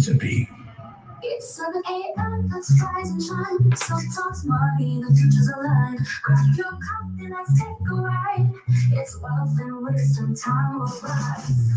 Mississippi. It's 7 a.m. Let's rise and shine. So talks money, the future's aligned. Grab your coffee, let's take a ride. It's wealth and wisdom, time will rise.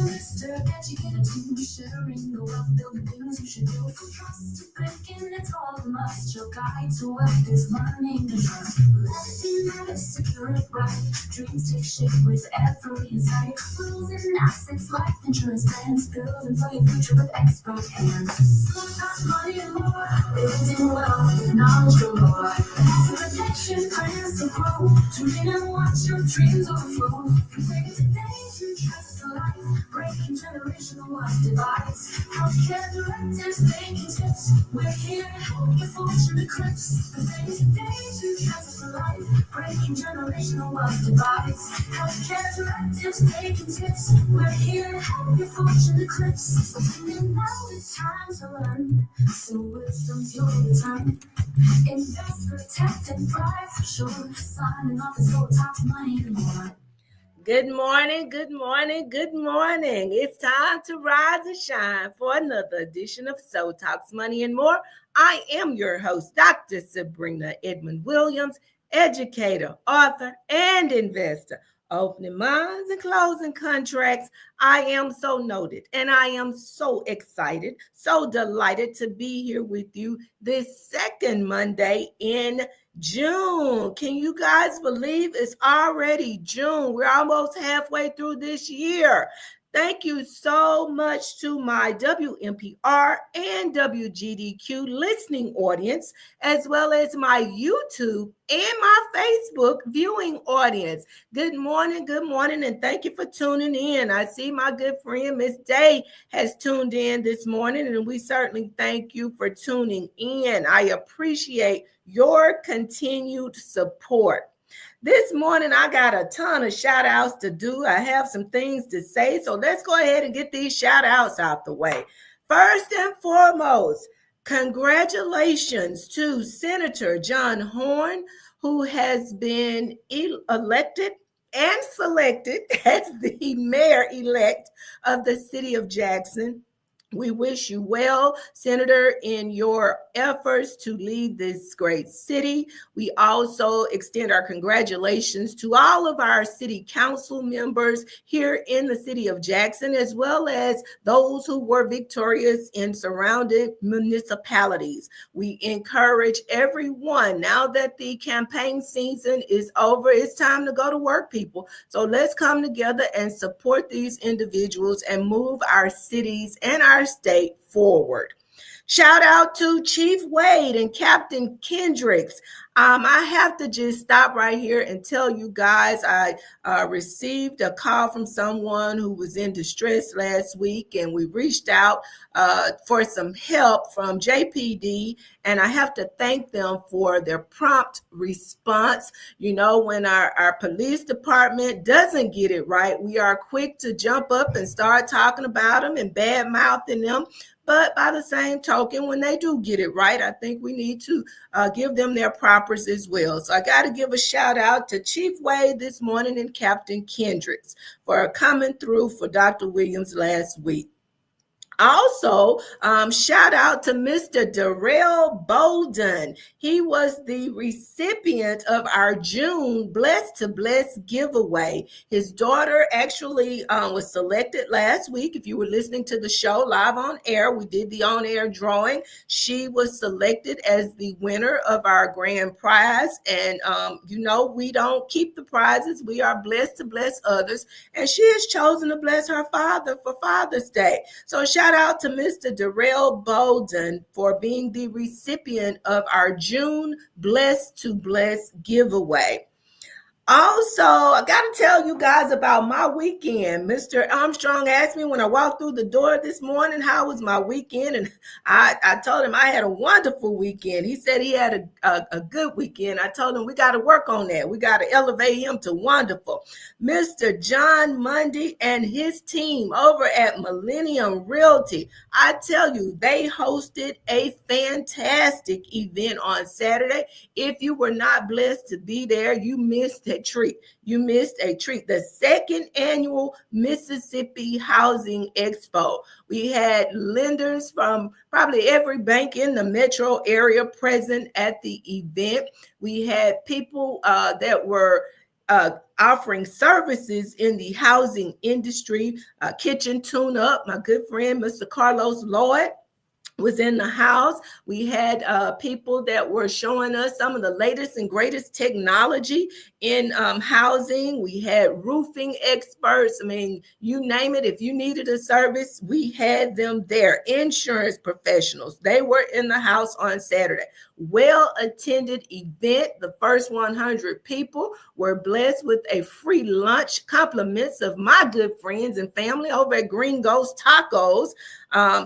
Mr. Educated team, sharing the wealth, building things you should do. From trust to picking, it's all a must. Your guide to wealth is learning to trust. Let's see that it's secure it right. Dreams take shape with every insight. Rules and assets, life insurance plans, building for your future with expert hands. Talks money and more, building wealth with knowledge galore. Some protection, plans to grow. Tune in and watch your dreams overflow. From saving today to trust for life, breaking generational wealth divides. Healthcare directives, banking tips. We're here to help your fortune eclipse. From saving today to trust for life, breaking generational wealth divides. Healthcare directives, banking tips. We're here to help your fortune eclipse. So tune in now, it's time to learn. So wisdom's your return. Invest, protect, and thrive for sure. Signing off is gold, talks money and more. Good morning, good morning, good morning. It's time to rise and shine for another edition of So Talks Money and More. I am your host, Dr. Sabrina Edmond Williams, educator, author, and investor. Opening minds and closing contracts. I am so noted and I am so excited, so delighted to be here with you this second Monday in June. Can you guys believe it's already June? We're almost halfway through this year. Thank you so much to my WMPR and WGDQ listening audience, as well as my YouTube and my Facebook viewing audience. Good morning, and thank you for tuning in. I see my good friend Miss Day has tuned in this morning, and we certainly thank you for tuning in. I appreciate your continued support. This morning, I got a ton of shout outs to do. I have some things to say, so let's go ahead and get these shout outs out the way. First and foremost, congratulations to Senator John Horn, who has been elected and selected as the mayor-elect of the city of Jackson. We wish you well, Senator, in your efforts to lead this great city. We also extend our congratulations to all of our city council members here in the city of Jackson, as well as those who were victorious in surrounding municipalities. We encourage everyone, now that the campaign season is over, it's time to go to work, people. So let's come together and support these individuals and move our cities and our state forward. Shout out to Chief Wade and Captain Kendricks. I have to just stop right here and tell you guys I received a call from someone who was in distress last week, and we reached out for some help from JPD, and I have to thank them for their prompt response. You know, when our police department doesn't get it right, we are quick to jump up and start talking about them and bad-mouthing them. But by the same token, when they do get it right, I think we need to give them their propers as well. So I got to give a shout out to Chief Wade this morning and Captain Kendricks for coming through for Dr. Williams last week. Also, shout out to Mr. Darrell Bolden. He was the recipient of our June Blessed to Bless giveaway. His daughter actually was selected last week. If you were listening to the show live on air, we did the on-air drawing. She was selected as the winner of our grand prize. And, we don't keep the prizes. We are blessed to bless others. And she has chosen to bless her father for Father's Day. So shout out to Mr. Darrell Bolden for being the recipient of our June Blessed to Bless giveaway. Also, I got to tell you guys about my weekend. Mr. Armstrong asked me when I walked through the door this morning, how was my weekend? And I told him I had a wonderful weekend. He said he had a good weekend. I told him we got to work on that. We got to elevate him to wonderful. Mr. John Mundy and his team over at Millennium Realty, I tell you, they hosted a fantastic event on Saturday. If you were not blessed to be there, you missed a a treat. You missed a treat. The second annual Mississippi Housing Expo. We had lenders from probably every bank in the metro area present at the event. We had people that were offering services in the housing industry, kitchen tune-up. My good friend, Mr. Carlos Lloyd, was in the house. We had people that were showing us some of the latest and greatest technology in housing. We had roofing experts. I mean, you name it. If you needed a service, we had them there. Insurance professionals, they were in the house on Saturday. Well-attended event. The first 100 people were blessed with a free lunch, compliments of my good friends and family over at Green Ghost Tacos.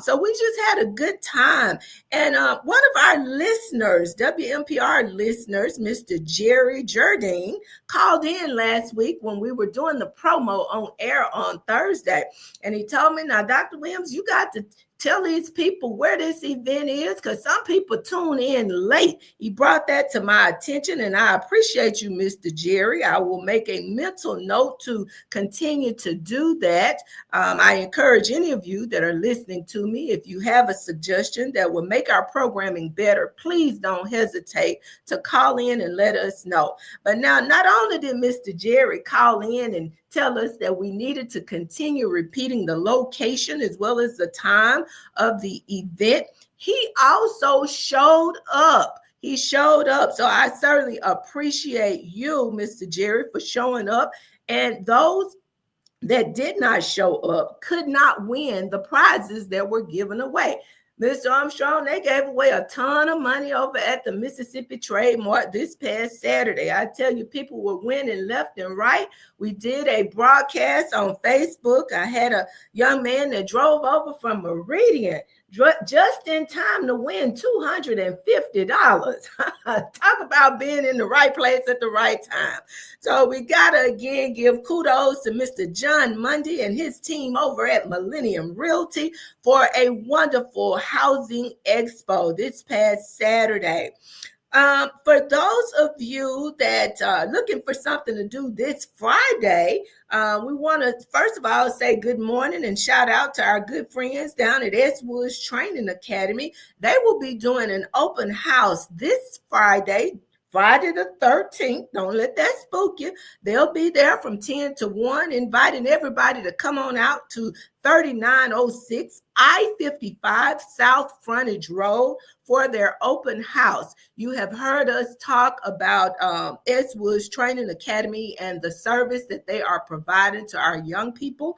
So we just had a good time. And one of our listeners, WMPR listeners, Mr. Jerry Jardine, called in last week when we were doing the promo on air on Thursday. And he told me, now, Dr. Williams, you got to tell these people where this event is, because some people tune in late. He brought that to my attention, and I appreciate you, Mr. Jerry. I will make a mental note to continue to do that. I encourage any of you that are listening to me, if you have a suggestion that will make our programming better, please don't hesitate to call in and let us know. But now, not only did Mr. Jerry call in and tell us that we needed to continue repeating the location as well as the time of the event, he also showed up. He showed up. So I certainly appreciate you, Mr. Jerry, for showing up. And those that did not show up could not win the prizes that were given away. Mr. Armstrong, they gave away a ton of money over at the Mississippi Trade Mart this past Saturday. I tell you, people were winning left and right. We did a broadcast on Facebook. I had a young man that drove over from Meridian just in time to win $250. Talk about being in the right place at the right time. So we got to again give kudos to Mr. John Mundy and his team over at Millennium Realty for a wonderful housing expo this past Saturday. For those of you that are looking for something to do this Friday, we want to, first of all, say good morning and shout out to our good friends down at S.E.W Training Academy. They will be doing an open house this Friday the 13th. Don't let that spook you. They'll be there from 10 to 1, inviting everybody to come on out to 3906 I-55 South Frontage Road for their open house. You have heard us talk about S.E.W Training Academy and the service that they are providing to our young people.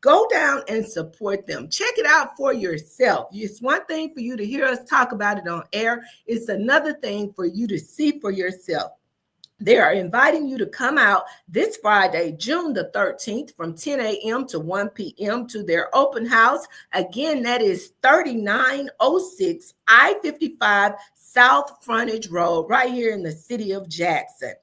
Go down and support them. Check it out for yourself. It's one thing for you to hear us talk about it on air. It's another thing for you to see for yourself. They are inviting you to come out this Friday, June the 13th, from 10 a.m. to 1 p.m. to their open house. Again, that is 3906 I-55 South Frontage Road, right here in the city of Jackson.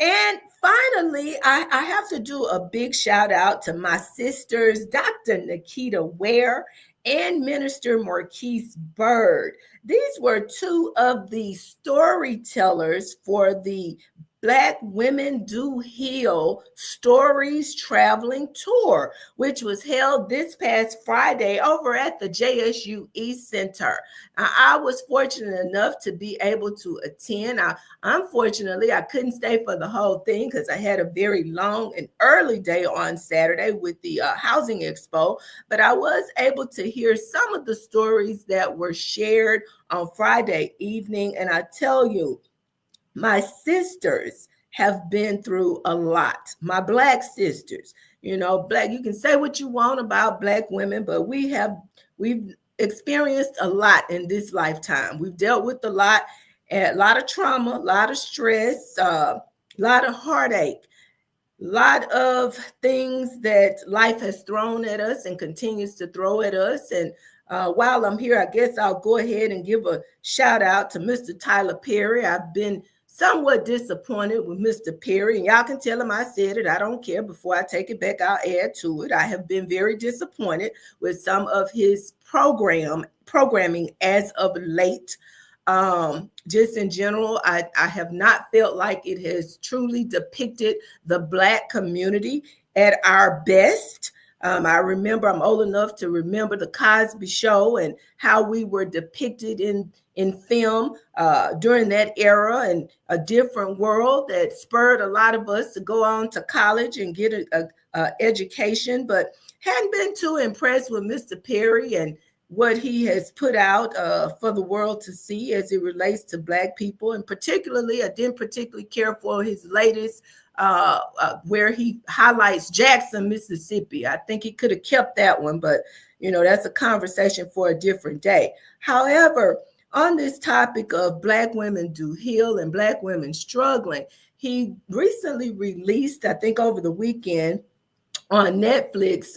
And finally, I have to do a big shout out to my sisters, Dr. Nikita Ware and Minister Marquise Bird. These were two of the storytellers for the Black Women Do Heal Stories Traveling Tour, which was held this past Friday over at the JSU East Center. I was fortunate enough to be able to attend. Unfortunately, I couldn't stay for the whole thing because I had a very long and early day on Saturday with the Housing Expo, but I was able to hear some of the stories that were shared on Friday evening, and I tell you, my sisters have been through a lot. My Black sisters, Black, you can say what you want about Black women, but we've experienced a lot in this lifetime. We've dealt with a lot of trauma, a lot of stress, a lot of heartache, a lot of things that life has thrown at us and continues to throw at us. And while I'm here, I guess I'll go ahead and give a shout out to Mr. Tyler Perry. I've been somewhat disappointed with Mr. Perry, and y'all can tell him I said it. I don't care. Before I take it back, I'll add to it. I have been very disappointed with some of his programming as of late. Just in general, I have not felt like it has truly depicted the Black community at our best. I remember, I'm old enough to remember the Cosby Show and how we were depicted in film during that era, and a different world that spurred a lot of us to go on to college and get a education, but hadn't been too impressed with Mr. Perry and what he has put out for the world to see as it relates to Black people. And particularly, I didn't particularly care for his latest where he highlights Jackson, Mississippi. I think he could have kept that one, but that's a conversation for a different day. However, on this topic of Black women do heal and Black women struggling, he recently released, I think over the weekend on Netflix,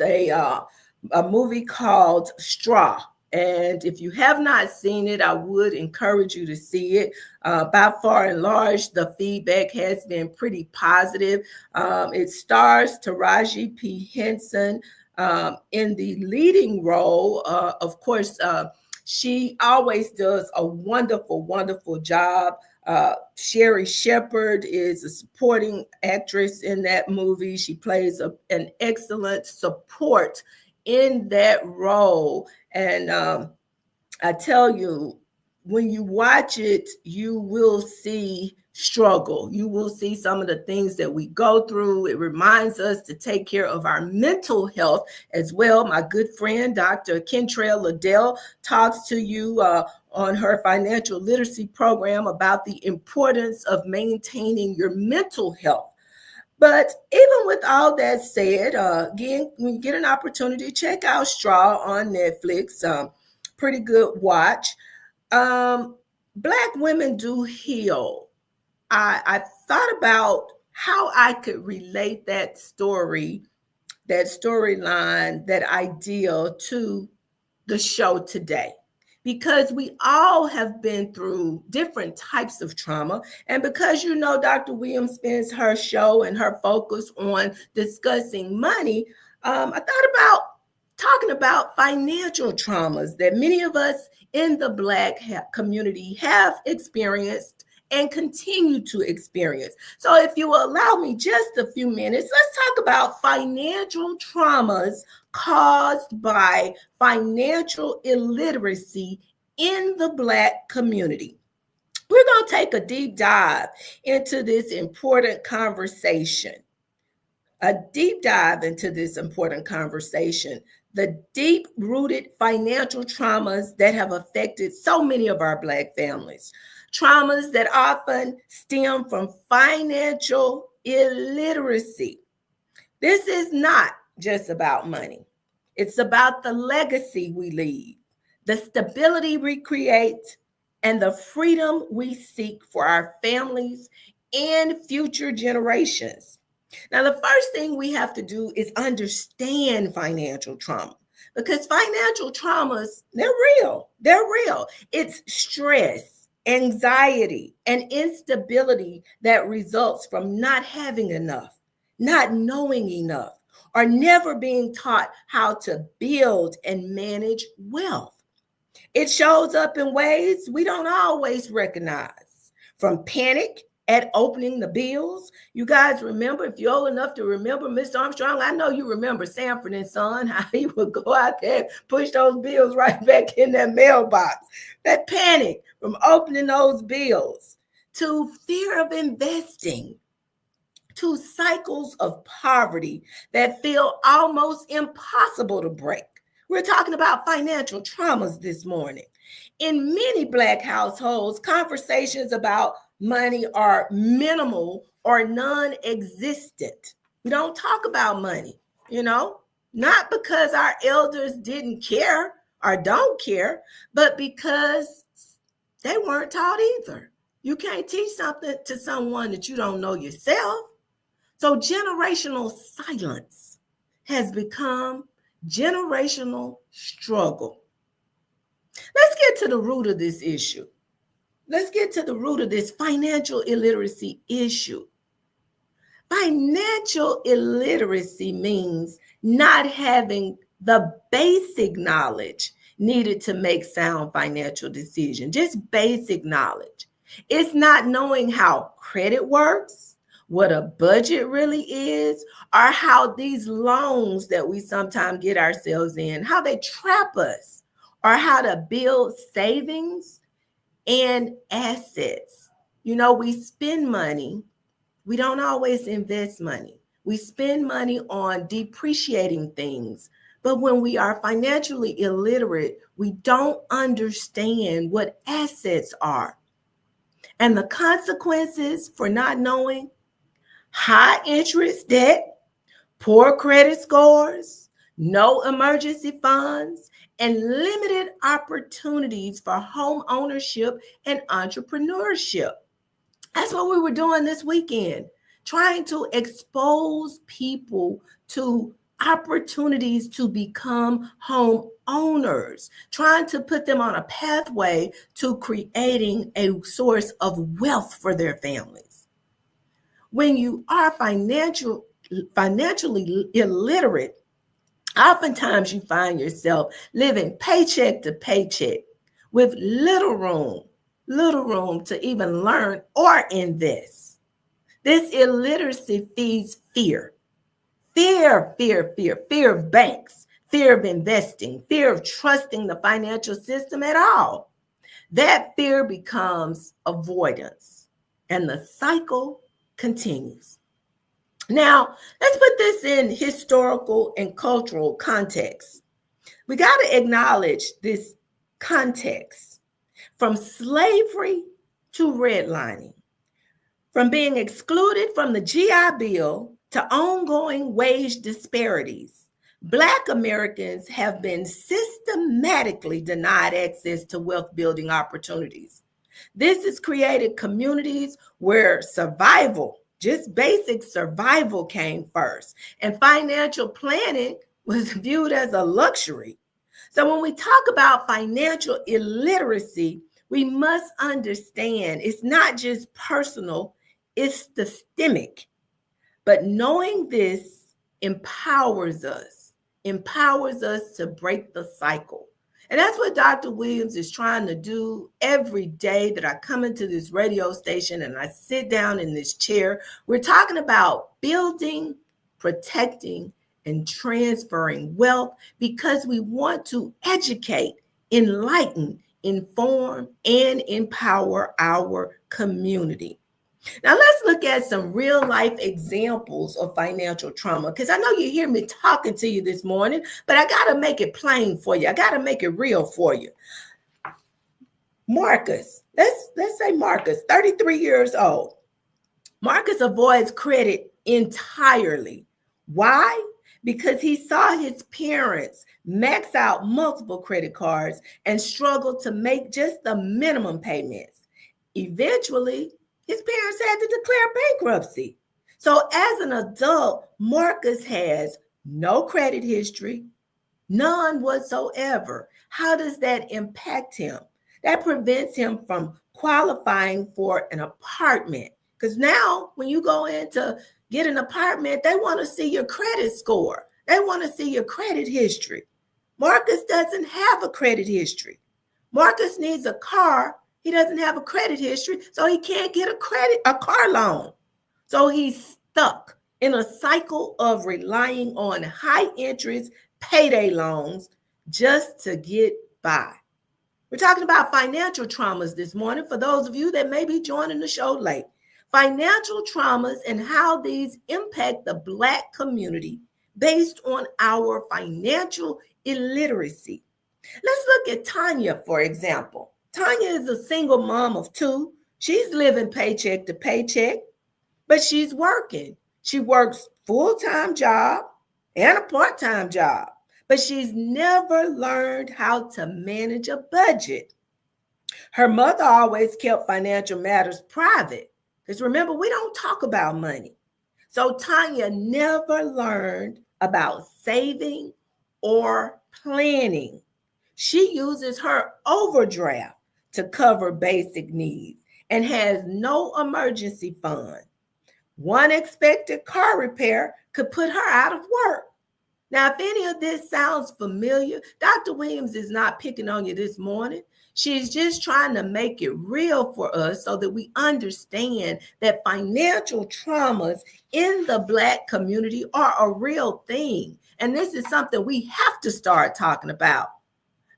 a movie called Straw. And if you have not seen it, I would encourage you to see it. By far and large, the feedback has been pretty positive. It stars Taraji P. Henson in the leading role. Of course, she always does a wonderful, wonderful job. Sherry Shepherd is a supporting actress in that movie. She plays an excellent support in that role. And I tell you, when you watch it, you will see struggle. You will see some of the things that we go through. It reminds us to take care of our mental health as well. My good friend, Dr. Kentrell Liddell, talks to you on her financial literacy program about the importance of maintaining your mental health. But even with all that said, again, when you get an opportunity, check out Straw on Netflix. Pretty good watch. Black women do heal. I thought about how I could relate that story, that storyline, that idea to the show today. Because we all have been through different types of trauma. And because Dr. Williams spends her show and her focus on discussing money, I thought about talking about financial traumas that many of us in the Black community have experienced and continue to experience. So if you will allow me just a few minutes, let's talk about financial traumas caused by financial illiteracy in the Black community. We're going to take a deep dive into this important conversation. A deep dive into this important conversation, the deep-rooted financial traumas that have affected so many of our Black families, traumas that often stem from financial illiteracy. This is not just about money. It's about the legacy we leave, the stability we create, and the freedom we seek for our families and future generations. Now, the first thing we have to do is understand financial trauma, because financial traumas, they're real. They're real. It's stress, anxiety, and instability that results from not having enough, not knowing enough, or never being taught how to build and manage wealth. It shows up in ways we don't always recognize, from panic at opening the bills. You guys remember, if you're old enough to remember Mr. Armstrong, I know you remember Sanford and Son, how he would go out there and push those bills right back in that mailbox. That panic from opening those bills, to fear of investing, to cycles of poverty that feel almost impossible to break. We're talking about financial traumas this morning. In many Black households, conversations about money are minimal or non-existent. We don't talk about money, not because our elders didn't care or don't care, but because they weren't taught either. You can't teach something to someone that you don't know yourself. So generational silence has become generational struggle. Let's get to the root of this issue. Let's get to the root of this financial illiteracy issue. Financial illiteracy means not having the basic knowledge needed to make sound financial decisions, just basic knowledge. It's not knowing how credit works, what a budget really is, or how these loans that we sometimes get ourselves in, how they trap us, or how to build savings and assets. We spend money, we don't always invest money. We spend money on depreciating things. But when we are financially illiterate, we don't understand what assets are. And the consequences for not knowing: high interest debt, poor credit scores, no emergency funds, and limited opportunities for home ownership and entrepreneurship. That's what we were doing this weekend, trying to expose people to opportunities to become home owners, trying to put them on a pathway to creating a source of wealth for their families. When you are financially illiterate, oftentimes you find yourself living paycheck to paycheck with little room to even learn or invest. This illiteracy feeds fear. Fear of banks, fear of investing, fear of trusting the financial system at all. That fear becomes avoidance, and the cycle continues. Now, let's put this in historical and cultural context. We got to acknowledge this context. From slavery to redlining, from being excluded from the GI Bill to ongoing wage disparities, Black Americans have been systematically denied access to wealth building opportunities. This has created communities where survival, just basic survival, came first, and financial planning was viewed as a luxury. So when we talk about financial illiteracy, we must understand it's not just personal, it's systemic. But knowing this empowers us to break the cycle. And that's what Dr. Williams is trying to do every day that I come into this radio station and I sit down in this chair. We're talking about building, protecting, and transferring wealth because we want to educate, enlighten, inform, and empower our community. Now, let's look at some real life examples of financial trauma, because I know you hear me talking to you this morning, but I got to make it plain for you. I got to make it real for you. Marcus, let's say Marcus, 33 years old. Marcus avoids credit entirely. Why? Because he saw his parents max out multiple credit cards and struggle to make just the minimum payments. Eventually, his parents had to declare bankruptcy. So as an adult, Marcus has no credit history, none whatsoever. How does that impact him? That prevents him from qualifying for an apartment. Because now when you go in to get an apartment, they want to see your credit score. They want to see your credit history. Marcus doesn't have a credit history. Marcus needs a car. He doesn't have a credit history, so he can't get a car loan. So he's stuck in a cycle of relying on high interest payday loans just to get by. We're talking about financial traumas this morning for those of you that may be joining the show late. Financial traumas and how these impact the Black community based on our financial illiteracy. Let's look at Tanya, for example. Tanya is a single mom of two. She's living paycheck to paycheck, but she's working. She works full-time job and a part-time job, but she's never learned how to manage a budget. Her mother always kept financial matters private, because remember, we don't talk about money. So Tanya never learned about saving or planning. She uses her overdraft to cover basic needs and has no emergency fund. One expected car repair could put her out of work. Now, if any of this sounds familiar, Dr. Williams is not picking on you this morning. She's just trying to make it real for us so that we understand that financial traumas in the Black community are a real thing. And this is something we have to start talking about.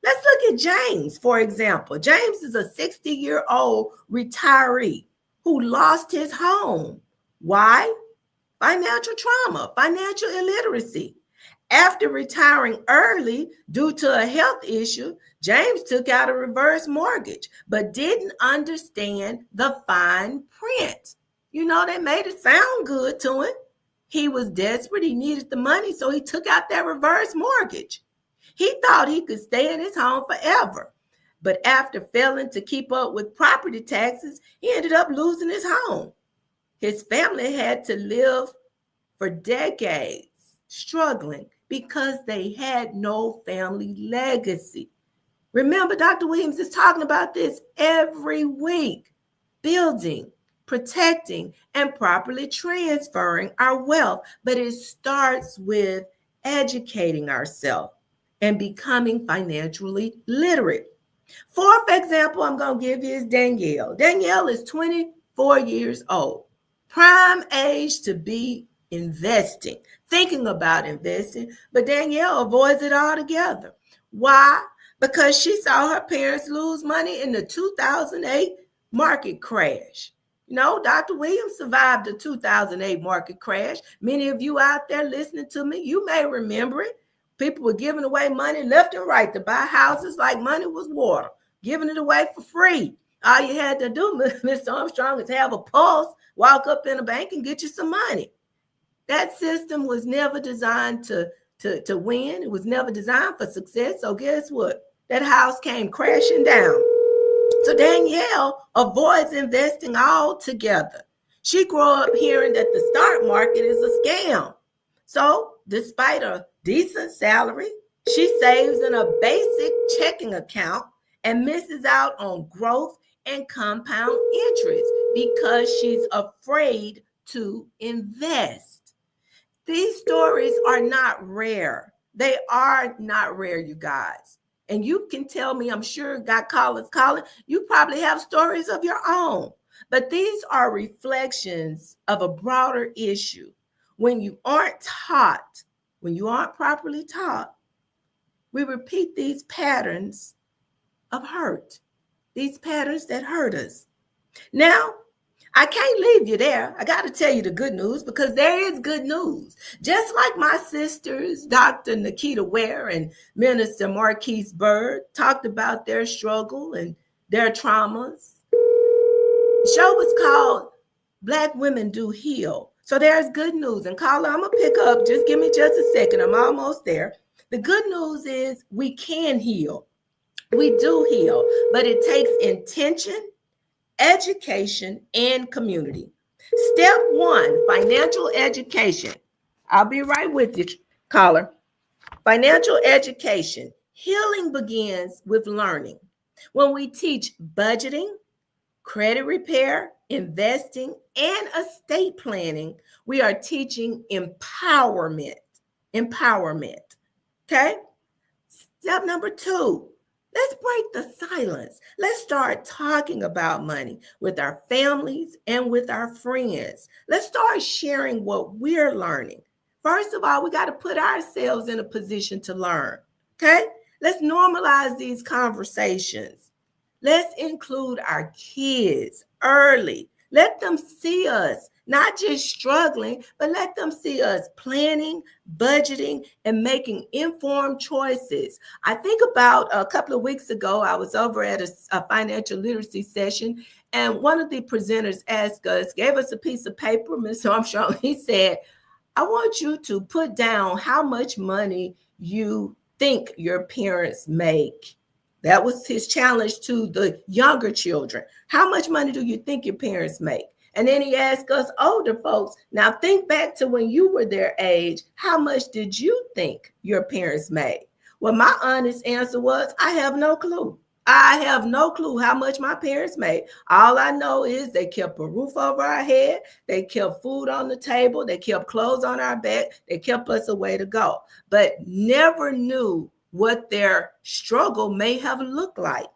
Let's look at James, for example. James is a 60-year-old retiree who lost his home. Why? Financial trauma, financial illiteracy. After retiring early due to a health issue, James took out a reverse mortgage, but didn't understand the fine print. You know, they made it sound good to him. He was desperate. He needed the money, so he took out that reverse mortgage. He thought he could stay in his home forever. But after failing to keep up with property taxes, he ended up losing his home. His family had to live for decades struggling because they had no family legacy. Remember, Dr. Williams is talking about this every week. Building, protecting, and properly transferring our wealth. But it starts with educating ourselves and becoming financially literate. Fourth example I'm going to give you is Danielle. Danielle is 24 years old, prime age to be investing, thinking about investing, but Danielle avoids it altogether. Why? Because she saw her parents lose money in the 2008 market crash. You know, Dr. Williams survived the 2008 market crash. Many of you out there listening to me, you may remember it. People were giving away money left and right to buy houses like money was water, giving it away for free. All you had to do, Mr. Armstrong, is have a pulse, walk up in a bank and get you some money. That system was never designed to win. It was never designed for success. So guess what? That house came crashing down. So Danielle avoids investing altogether. She grew up hearing that the stock market is a scam. So despite a decent salary, she saves in a basic checking account and misses out on growth and compound interest because she's afraid to invest. These stories are not rare. They are not rare, you guys. And you can tell me, I'm sure got callers calling, you probably have stories of your own. But these are reflections of a broader issue. When you aren't taught, when you aren't properly taught, we repeat these patterns of hurt, these patterns that hurt us. Now, I can't leave you there. I got to tell you the good news because there is good news. Just like my sisters, Dr. Nikita Ware and Minister Marquise Bird, talked about their struggle and their traumas. The show was called Black Women Do Heal. So there's good news. And Carla, I'm going to pick up. Just give me just a second. I'm almost there. The good news is we can heal. We do heal, but it takes intention, education, and community. Step one, financial education. I'll be right with you, caller. Financial education. Healing begins with learning. When we teach budgeting, credit repair, investing, and estate planning, we are teaching empowerment. Empowerment. Okay? Step number two, let's break the silence. Let's start talking about money with our families and with our friends. Let's start sharing what we're learning. First of all, we got to put ourselves in a position to learn. Okay? Let's normalize these conversations. Let's include our kids early. Let them see us, not just struggling, but let them see us planning, budgeting, and making informed choices. I think about a couple of weeks ago, I was over at a financial literacy session, and one of the presenters asked us, gave us a piece of paper, Mr. Armstrong. He said, I want you to put down how much money you think your parents make. That was his challenge to the younger children. How much money do you think your parents make? And then he asked us older folks, now think back to when you were their age. How much did you think your parents made? Well, my honest answer was, I have no clue. I have no clue how much my parents made. All I know is they kept a roof over our head, they kept food on the table, they kept clothes on our back, they kept us a way to go, but never knew what their struggle may have looked like.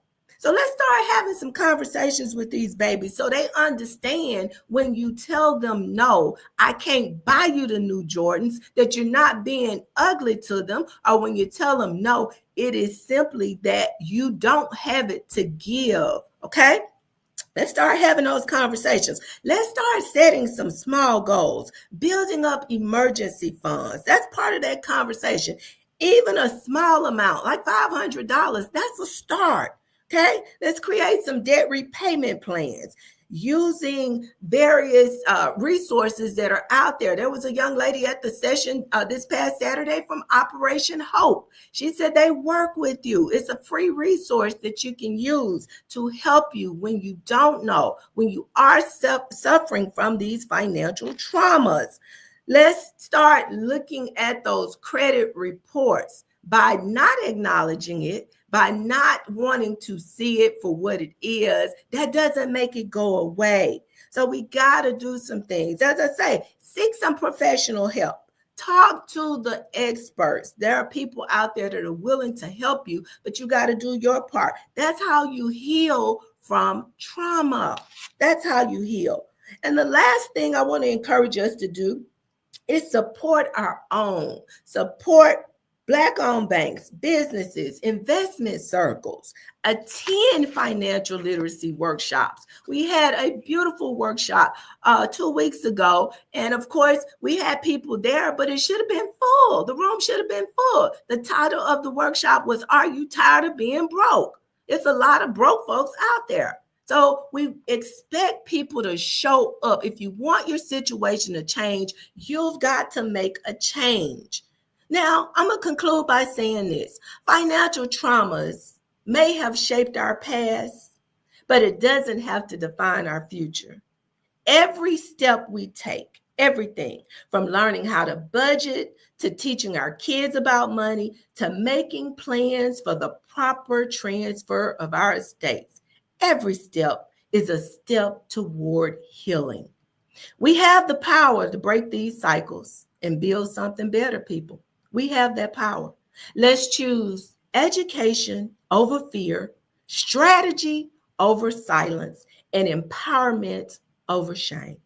So let's start having some conversations with these babies so they understand when you tell them no, I can't buy you the new Jordans, that you're not being ugly to them, or when you tell them no, it is simply that you don't have it to give. Okay? Let's start having those conversations. Let's start setting some small goals, building up emergency funds. That's part of that conversation. Even a small amount, like $500, that's a start. Okay, let's create some debt repayment plans using various resources that are out there. There was a young lady at the session this past Saturday from Operation Hope. She said they work with you. It's a free resource that you can use to help you when you don't know, when you are suffering from these financial traumas. Let's start looking at those credit reports. By not acknowledging it, by not wanting to see it for what it is, that doesn't make it go away. So we got to do some things. As I say, seek some professional help. Talk to the experts. There are people out there that are willing to help you, but you got to do your part. That's how you heal from trauma. That's how you heal. And the last thing I want to encourage us to do is support our own. Support Black-owned banks, businesses, investment circles. Attend financial literacy workshops. We had a beautiful workshop 2 weeks ago. And of course, we had people there, but it should have been full. The room should have been full. The title of the workshop was, Are You Tired of Being Broke? It's a lot of broke folks out there. So we expect people to show up. If you want your situation to change, you've got to make a change. Now, I'm going to conclude by saying this. Financial traumas may have shaped our past, but it doesn't have to define our future. Every step we take, everything from learning how to budget, to teaching our kids about money, to making plans for the proper transfer of our estates, every step is a step toward healing. We have the power to break these cycles and build something better, people. We have that power. Let's choose education over fear, strategy over silence, and empowerment over shame.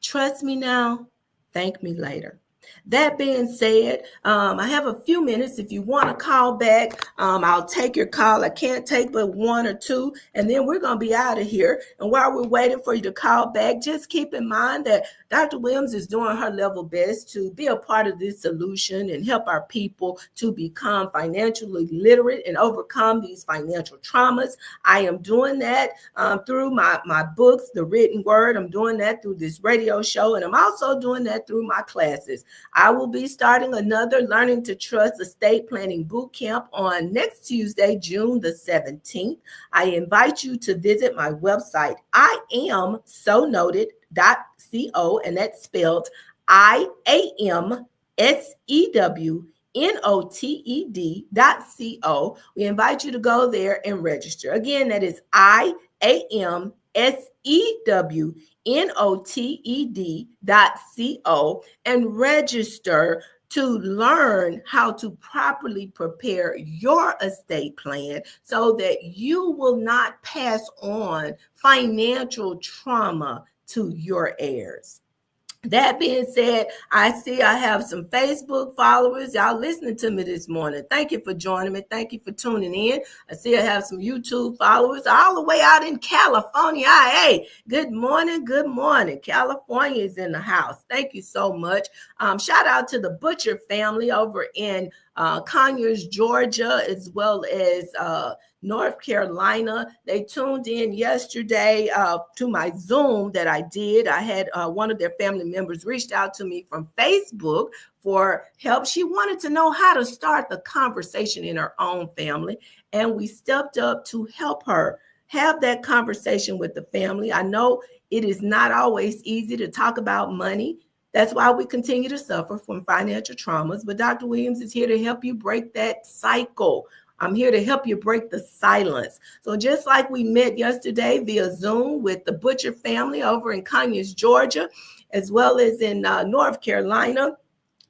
Trust me now, thank me later. That being said, I have a few minutes. If you want to call back, I'll take your call. I can't take but one or two, and then we're going to be out of here. And while we're waiting for you to call back, just keep in mind that Dr. Williams is doing her level best to be a part of this solution and help our people to become financially literate and overcome these financial traumas. I am doing that through my books, the written word. I'm doing that through this radio show, and I'm also doing that through my classes. I will be starting another Learning to Trust Estate Planning Boot Camp on next Tuesday, June the 17th. I invite you to visit my website, iamsonoted.co, and that's spelled IAMSEWNOTED.co. We invite you to go there and register. Again, that is IAMSEWNOTED.co, and register to learn how to properly prepare your estate plan so that you will not pass on financial trauma to your heirs. That being said, I see I have some Facebook followers. Y'all listening to me this morning. Thank you for joining me. Thank you for tuning in. I see I have some YouTube followers all the way out in California. Hey, good morning. Good morning. California is in the house. Thank you so much. Shout out to the Butcher family over in Conyers, Georgia, as well as North Carolina. They tuned in yesterday to my Zoom that I did. I had one of their family members reached out to me from Facebook for help. She wanted to know how to start the conversation in her own family, and we stepped up to help her have that conversation with the family. I know it is not always easy to talk about money. That's why we continue to suffer from financial traumas. But Dr. Williams is here to help you break that cycle. I'm here to help you break the silence. So just like we met yesterday via Zoom with the Butcher family over in Conyers, Georgia, as well as in North Carolina,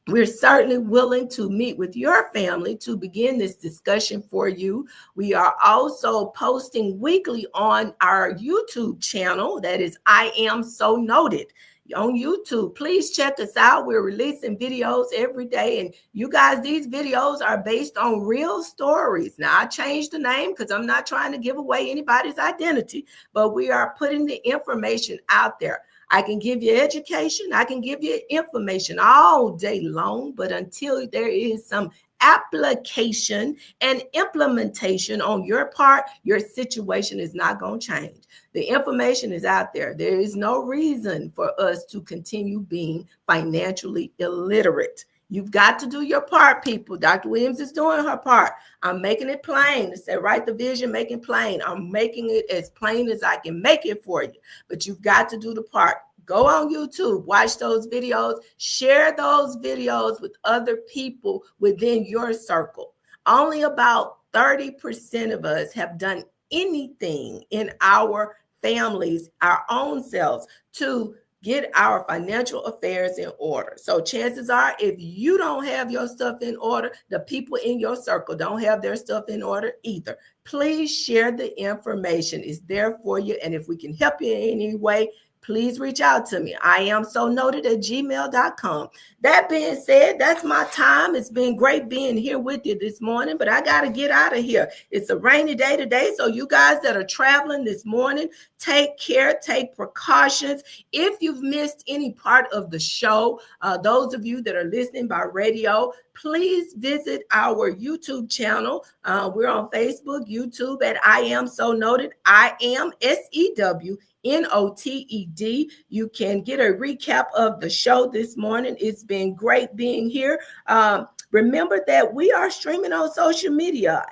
we're certainly willing to meet with your family to begin this discussion for you. We are also posting weekly on our YouTube channel. That is I Am So Noted on YouTube. Please check us out. We're releasing videos every day. And you guys, these videos are based on real stories. Now, I changed the name because I'm not trying to give away anybody's identity, but we are putting the information out there. I can give you education, I can give you information all day long, but until there is some application and implementation on your part, your situation is not going to change. The information is out there. There is no reason for us to continue being financially illiterate. You've got to do your part, people. Dr. Williams is doing her part. I'm making it plain. It said, write the vision, make it plain. I'm making it as plain as I can make it for you. But you've got to do the part. Go on YouTube, watch those videos, share those videos with other people within your circle. Only about 30% of us have done anything in our families, our own selves, to get our financial affairs in order. So chances are, if you don't have your stuff in order, the people in your circle don't have their stuff in order either. Please share the information. It's there for you. And if we can help you in any way, please reach out to me. I am so noted at gmail.com. That being said, that's my time. It's been great being here with you this morning, but I got to get out of here. It's a rainy day today. So you guys that are traveling this morning, take care, take precautions. If you've missed any part of the show, those of you that are listening by radio, please visit our YouTube channel. We're on Facebook, YouTube at I Am So Noted. I am S.E.W. Noted. You can get a recap of the show this morning. It's been great being here. Remember that we are streaming on social media.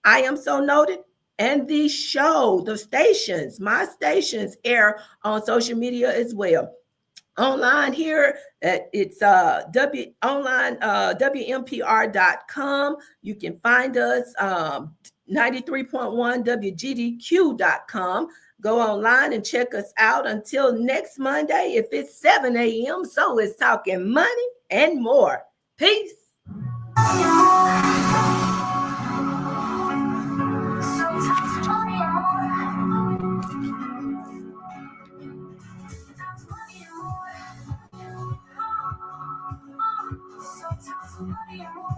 I Am So Noted. And the show, the stations, my stations air on social media as well. Online here, it's WMPR.com. You can find us 93.1 WGDQ.com. Go online and check us out. Until next Monday, if it's 7 a.m., so it's talking money and more. Peace. Money and more.